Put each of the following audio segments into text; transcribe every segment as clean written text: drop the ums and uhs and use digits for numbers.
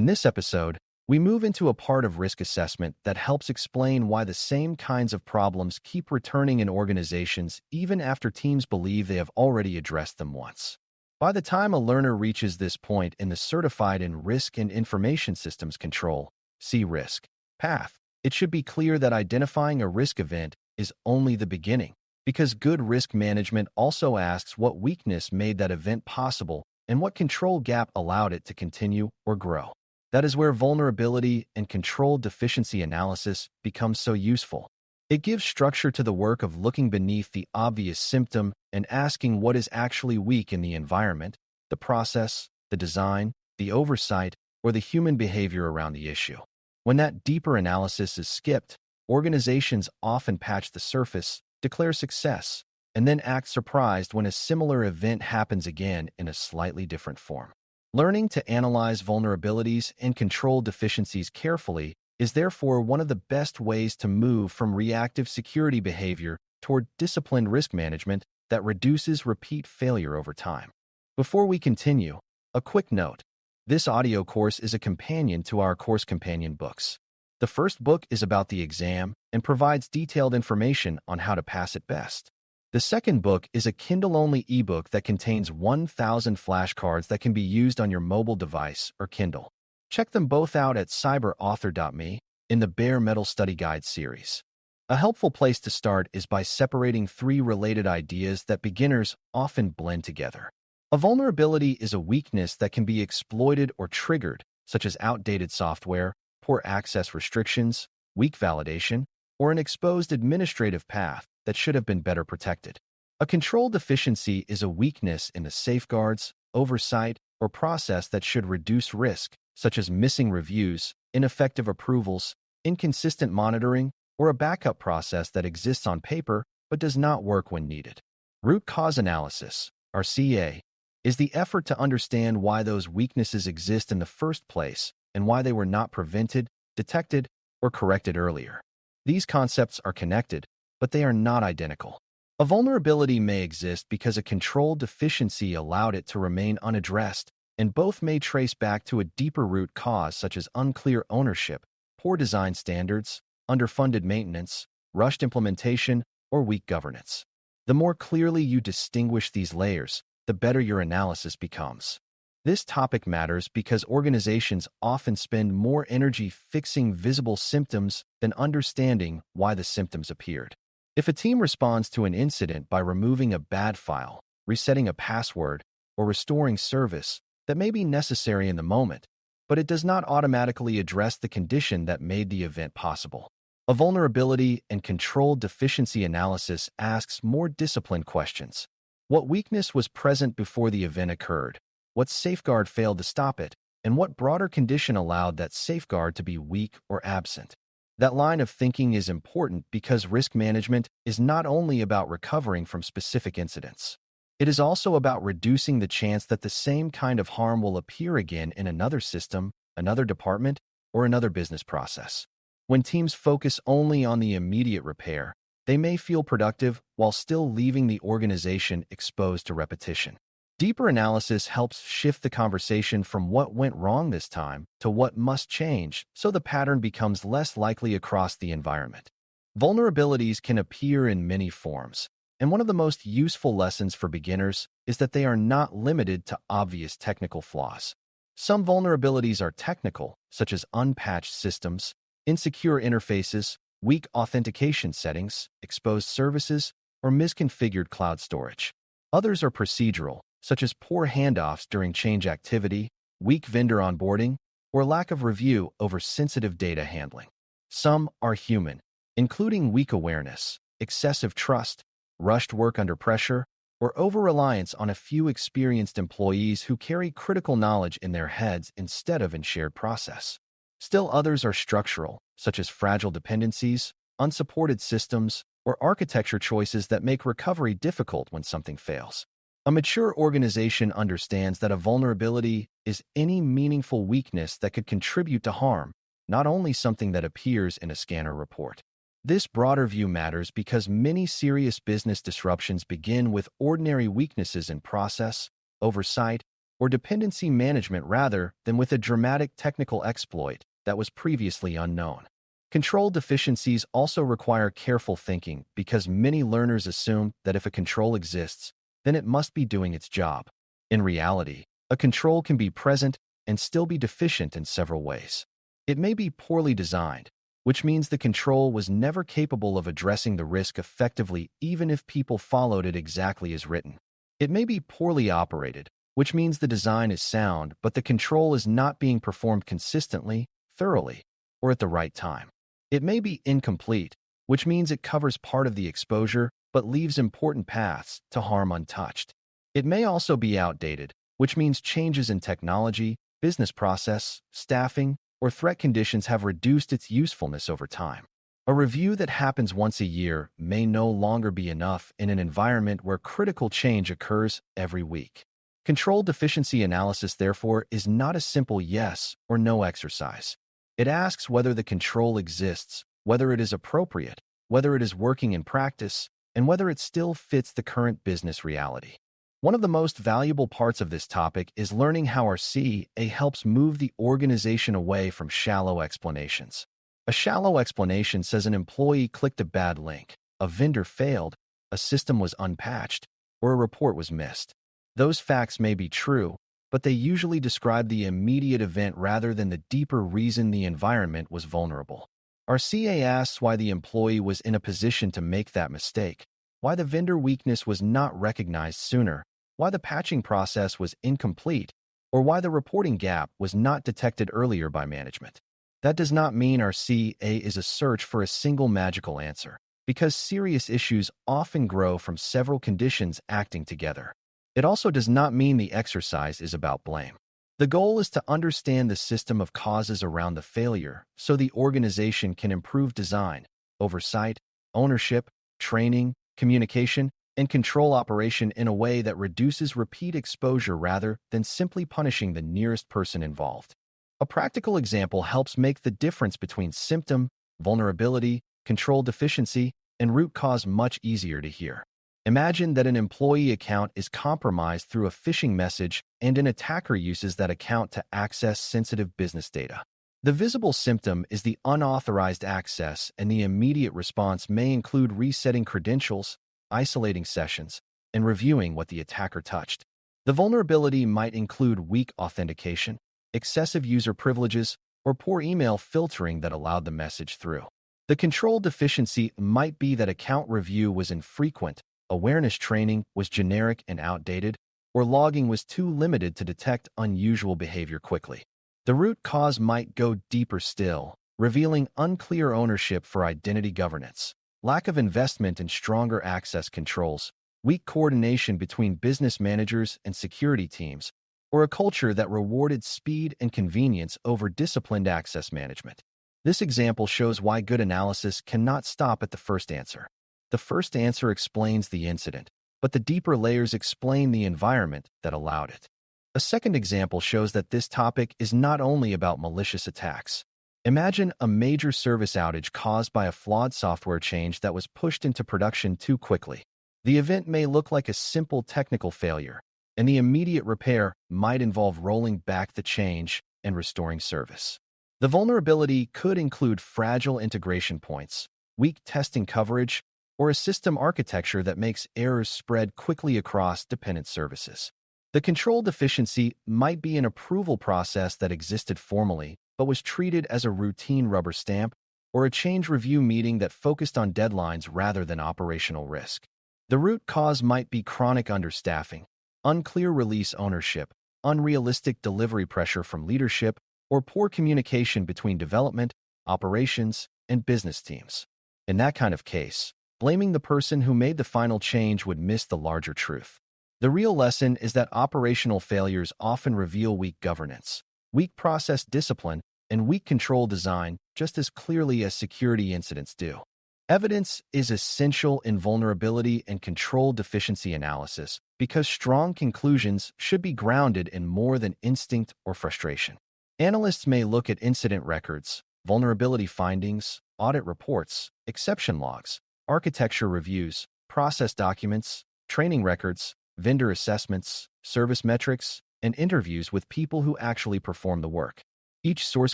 In this episode, we move into a part of risk assessment that helps explain why the same kinds of problems keep returning in organizations even after teams believe they have already addressed them once. By the time a learner reaches this point in the Certified in Risk and Information Systems Control (CRISC) path, it should be clear that identifying a risk event is only the beginning, because good risk management also asks what weakness made that event possible and what control gap allowed it to continue or grow. That is where vulnerability and control deficiency analysis becomes so useful. It gives structure to the work of looking beneath the obvious symptom and asking what is actually weak in the environment, the process, the design, the oversight, or the human behavior around the issue. When that deeper analysis is skipped, organizations often patch the surface, declare success, and then act surprised when a similar event happens again in a slightly different form. Learning to analyze vulnerabilities and control deficiencies carefully is therefore one of the best ways to move from reactive security behavior toward disciplined risk management that reduces repeat failure over time. Before we continue, a quick note. This audio course is a companion to our course companion books. The first book is about the exam and provides detailed information on how to pass it best. The second book is a Kindle-only ebook that contains 1,000 flashcards that can be used on your mobile device or Kindle. Check them both out at cyberauthor.me in the Bare Metal Study Guide series. A helpful place to start is by separating three related ideas that beginners often blend together. A vulnerability is a weakness that can be exploited or triggered, such as outdated software, poor access restrictions, weak validation, or an exposed administrative path that should have been better protected. A control deficiency is a weakness in the safeguards, oversight, or process that should reduce risk, such as missing reviews, ineffective approvals, inconsistent monitoring, or a backup process that exists on paper but does not work when needed. Root cause analysis, RCA, is the effort to understand why those weaknesses exist in the first place and why they were not prevented, detected, or corrected earlier. These concepts are connected, but they are not identical. A vulnerability may exist because a control deficiency allowed it to remain unaddressed, and both may trace back to a deeper root cause such as unclear ownership, poor design standards, underfunded maintenance, rushed implementation, or weak governance. The more clearly you distinguish these layers, the better your analysis becomes. This topic matters because organizations often spend more energy fixing visible symptoms than understanding why the symptoms appeared. If a team responds to an incident by removing a bad file, resetting a password, or restoring service, that may be necessary in the moment, but it does not automatically address the condition that made the event possible. A vulnerability and control deficiency analysis asks more disciplined questions. What weakness was present before the event occurred? What safeguard failed to stop it? And what broader condition allowed that safeguard to be weak or absent? That line of thinking is important because risk management is not only about recovering from specific incidents. It is also about reducing the chance that the same kind of harm will appear again in another system, another department, or another business process. When teams focus only on the immediate repair, they may feel productive while still leaving the organization exposed to repetition. Deeper analysis helps shift the conversation from what went wrong this time to what must change so the pattern becomes less likely across the environment. Vulnerabilities can appear in many forms, and one of the most useful lessons for beginners is that they are not limited to obvious technical flaws. Some vulnerabilities are technical, such as unpatched systems, insecure interfaces, weak authentication settings, exposed services, or misconfigured cloud storage. Others are procedural, such as poor handoffs during change activity, weak vendor onboarding, or lack of review over sensitive data handling. Some are human, including weak awareness, excessive trust, rushed work under pressure, or over-reliance on a few experienced employees who carry critical knowledge in their heads instead of in shared process. Still others are structural, such as fragile dependencies, unsupported systems, or architecture choices that make recovery difficult when something fails. A mature organization understands that a vulnerability is any meaningful weakness that could contribute to harm, not only something that appears in a scanner report. This broader view matters because many serious business disruptions begin with ordinary weaknesses in process, oversight, or dependency management rather than with a dramatic technical exploit that was previously unknown. Control deficiencies also require careful thinking because many learners assume that if a control exists, then it must be doing its job. In reality, a control can be present and still be deficient in several ways. It may be poorly designed, which means the control was never capable of addressing the risk effectively even if people followed it exactly as written. It may be poorly operated, which means the design is sound but the control is not being performed consistently, thoroughly, or at the right time. It may be incomplete, which means it covers part of the exposure but leaves important paths to harm untouched. It may also be outdated, which means changes in technology, business process, staffing, or threat conditions have reduced its usefulness over time. A review that happens once a year may no longer be enough in an environment where critical change occurs every week. Control deficiency analysis, therefore, is not a simple yes or no exercise. It asks whether the control exists, whether it is appropriate, whether it is working in practice, and whether it still fits the current business reality. One of the most valuable parts of this topic is learning how our CA helps move the organization away from shallow explanations. A shallow explanation says an employee clicked a bad link, a vendor failed, a system was unpatched, or a report was missed. Those facts may be true, but they usually describe the immediate event rather than the deeper reason the environment was vulnerable. Our CA asks why the employee was in a position to make that mistake, why the vendor weakness was not recognized sooner, why the patching process was incomplete, or why the reporting gap was not detected earlier by management. That does not mean our CA is a search for a single magical answer, because serious issues often grow from several conditions acting together. It also does not mean the exercise is about blame. The goal is to understand the system of causes around the failure so the organization can improve design, oversight, ownership, training, communication, and control operation in a way that reduces repeat exposure rather than simply punishing the nearest person involved. A practical example helps make the difference between symptom, vulnerability, control deficiency, and root cause much easier to hear. Imagine that an employee account is compromised through a phishing message and an attacker uses that account to access sensitive business data. The visible symptom is the unauthorized access, and the immediate response may include resetting credentials, isolating sessions, and reviewing what the attacker touched. The vulnerability might include weak authentication, excessive user privileges, or poor email filtering that allowed the message through. The control deficiency might be that account review was infrequent, awareness training was generic and outdated, or logging was too limited to detect unusual behavior quickly. The root cause might go deeper still, revealing unclear ownership for identity governance, lack of investment in stronger access controls, weak coordination between business managers and security teams, or a culture that rewarded speed and convenience over disciplined access management. This example shows why good analysis cannot stop at the first answer. The first answer explains the incident, but the deeper layers explain the environment that allowed it. A second example shows that this topic is not only about malicious attacks. Imagine a major service outage caused by a flawed software change that was pushed into production too quickly. The event may look like a simple technical failure, and the immediate repair might involve rolling back the change and restoring service. The vulnerability could include fragile integration points, weak testing coverage, or a system architecture that makes errors spread quickly across dependent services. The control deficiency might be an approval process that existed formally but was treated as a routine rubber stamp, or a change review meeting that focused on deadlines rather than operational risk. The root cause might be chronic understaffing, unclear release ownership, unrealistic delivery pressure from leadership, or poor communication between development, operations, and business teams. In that kind of case, blaming the person who made the final change would miss the larger truth. The real lesson is that operational failures often reveal weak governance, weak process discipline, and weak control design just as clearly as security incidents do. Evidence is essential in vulnerability and control deficiency analysis because strong conclusions should be grounded in more than instinct or frustration. Analysts may look at incident records, vulnerability findings, audit reports, exception logs, architecture reviews, process documents, training records, vendor assessments, service metrics, and interviews with people who actually perform the work. Each source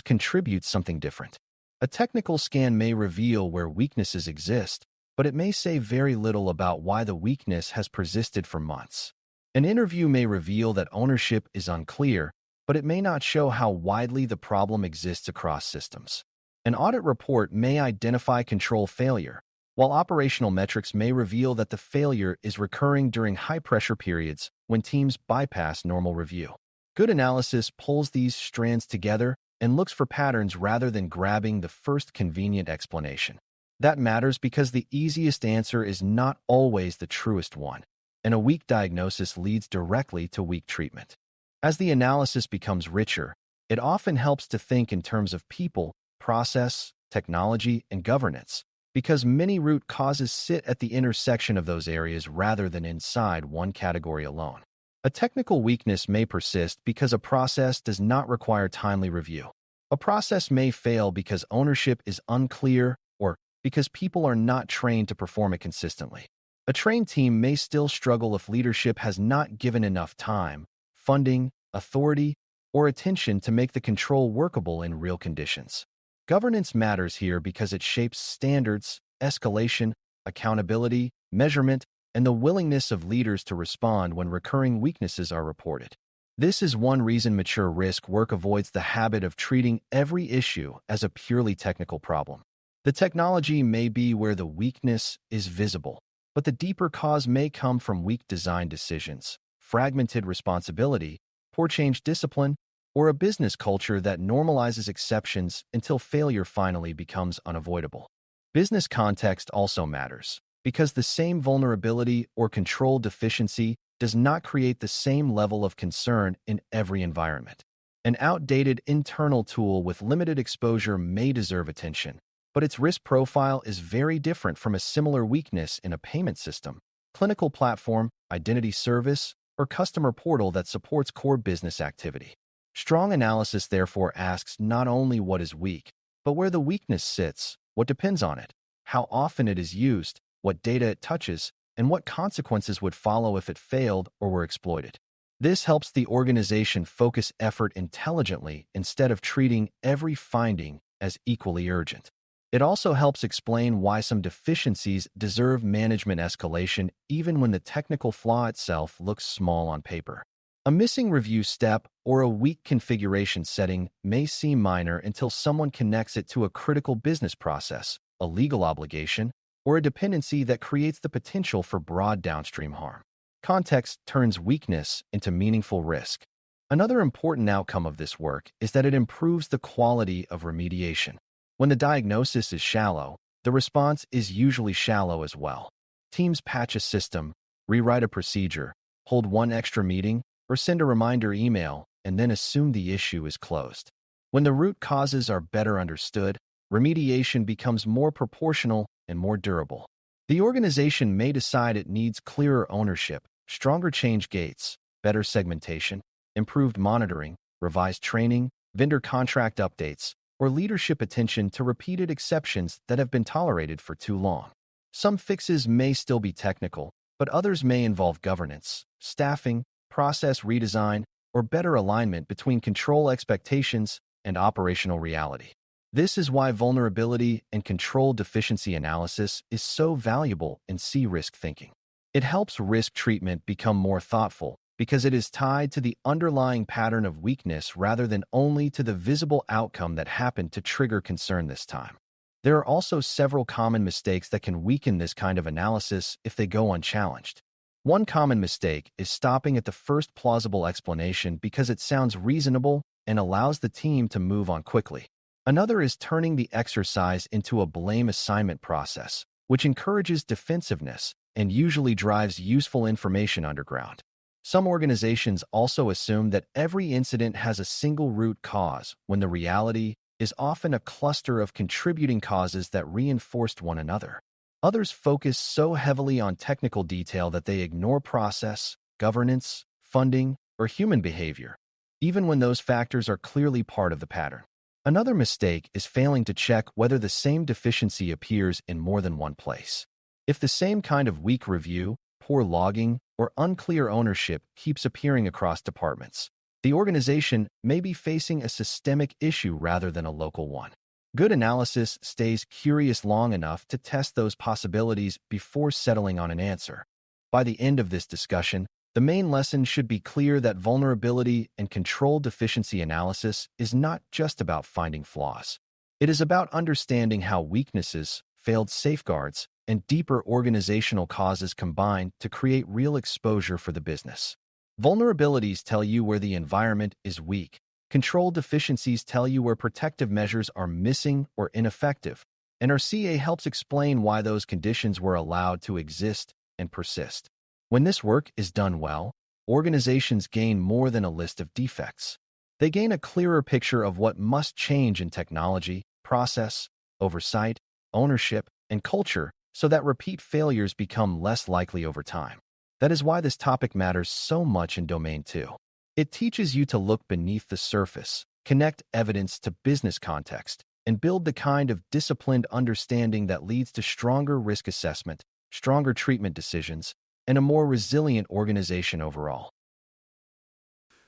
contributes something different. A technical scan may reveal where weaknesses exist, but it may say very little about why the weakness has persisted for months. An interview may reveal that ownership is unclear, but it may not show how widely the problem exists across systems. An audit report may identify control failure, while operational metrics may reveal that the failure is recurring during high-pressure periods when teams bypass normal review. Good analysis pulls these strands together and looks for patterns rather than grabbing the first convenient explanation. That matters because the easiest answer is not always the truest one, and a weak diagnosis leads directly to weak treatment. As the analysis becomes richer, it often helps to think in terms of people, process, technology, and governance, because many root causes sit at the intersection of those areas rather than inside one category alone. A technical weakness may persist because a process does not require timely review. A process may fail because ownership is unclear or because people are not trained to perform it consistently. A trained team may still struggle if leadership has not given enough time, funding, authority, or attention to make the control workable in real conditions. Governance matters here because it shapes standards, escalation, accountability, measurement, and the willingness of leaders to respond when recurring weaknesses are reported. This is one reason mature risk work avoids the habit of treating every issue as a purely technical problem. The technology may be where the weakness is visible, but the deeper cause may come from weak design decisions, fragmented responsibility, poor change discipline, or a business culture that normalizes exceptions until failure finally becomes unavoidable. Business context also matters, because the same vulnerability or control deficiency does not create the same level of concern in every environment. An outdated internal tool with limited exposure may deserve attention, but its risk profile is very different from a similar weakness in a payment system, clinical platform, identity service, or customer portal that supports core business activity. Strong analysis therefore asks not only what is weak, but where the weakness sits, what depends on it, how often it is used, what data it touches, and what consequences would follow if it failed or were exploited. This helps the organization focus effort intelligently instead of treating every finding as equally urgent. It also helps explain why some deficiencies deserve management escalation even when the technical flaw itself looks small on paper. A missing review step or a weak configuration setting may seem minor until someone connects it to a critical business process, a legal obligation, or a dependency that creates the potential for broad downstream harm. Context turns weakness into meaningful risk. Another important outcome of this work is that it improves the quality of remediation. When the diagnosis is shallow, the response is usually shallow as well. Teams patch a system, rewrite a procedure, hold one extra meeting, or send a reminder email, and then assume the issue is closed. When the root causes are better understood, remediation becomes more proportional and more durable. The organization may decide it needs clearer ownership, stronger change gates, better segmentation, improved monitoring, revised training, vendor contract updates, or leadership attention to repeated exceptions that have been tolerated for too long. Some fixes may still be technical, but others may involve governance, staffing, process redesign, or better alignment between control expectations and operational reality. This is why vulnerability and control deficiency analysis is so valuable in CRISC thinking. It helps risk treatment become more thoughtful because it is tied to the underlying pattern of weakness rather than only to the visible outcome that happened to trigger concern this time. There are also several common mistakes that can weaken this kind of analysis if they go unchallenged. One common mistake is stopping at the first plausible explanation because it sounds reasonable and allows the team to move on quickly. Another is turning the exercise into a blame assignment process, which encourages defensiveness and usually drives useful information underground. Some organizations also assume that every incident has a single root cause, when the reality is often a cluster of contributing causes that reinforced one another. Others focus so heavily on technical detail that they ignore process, governance, funding, or human behavior, even when those factors are clearly part of the pattern. Another mistake is failing to check whether the same deficiency appears in more than one place. If the same kind of weak review, poor logging, or unclear ownership keeps appearing across departments, The organization may be facing a systemic issue rather than a local one. Good analysis stays curious long enough to test those possibilities before settling on an answer. By the end of this discussion, the main lesson should be clear that vulnerability and control deficiency analysis is not just about finding flaws. It is about understanding how weaknesses, failed safeguards, and deeper organizational causes combine to create real exposure for the business. Vulnerabilities tell you where the environment is weak. Control deficiencies tell you where protective measures are missing or ineffective, and our CA helps explain why those conditions were allowed to exist and persist. When this work is done well, organizations gain more than a list of defects. They gain a clearer picture of what must change in technology, process, oversight, ownership, and culture so that repeat failures become less likely over time. That is why this topic matters so much in Domain 2. It teaches you to look beneath the surface, connect evidence to business context, and build the kind of disciplined understanding that leads to stronger risk assessment, stronger treatment decisions, and a more resilient organization overall.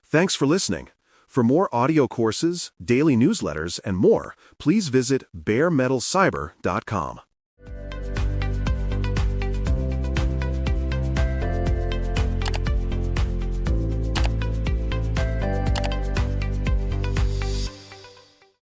Thanks for listening. For more audio courses, daily newsletters, and more, please visit baremetalcyber.com.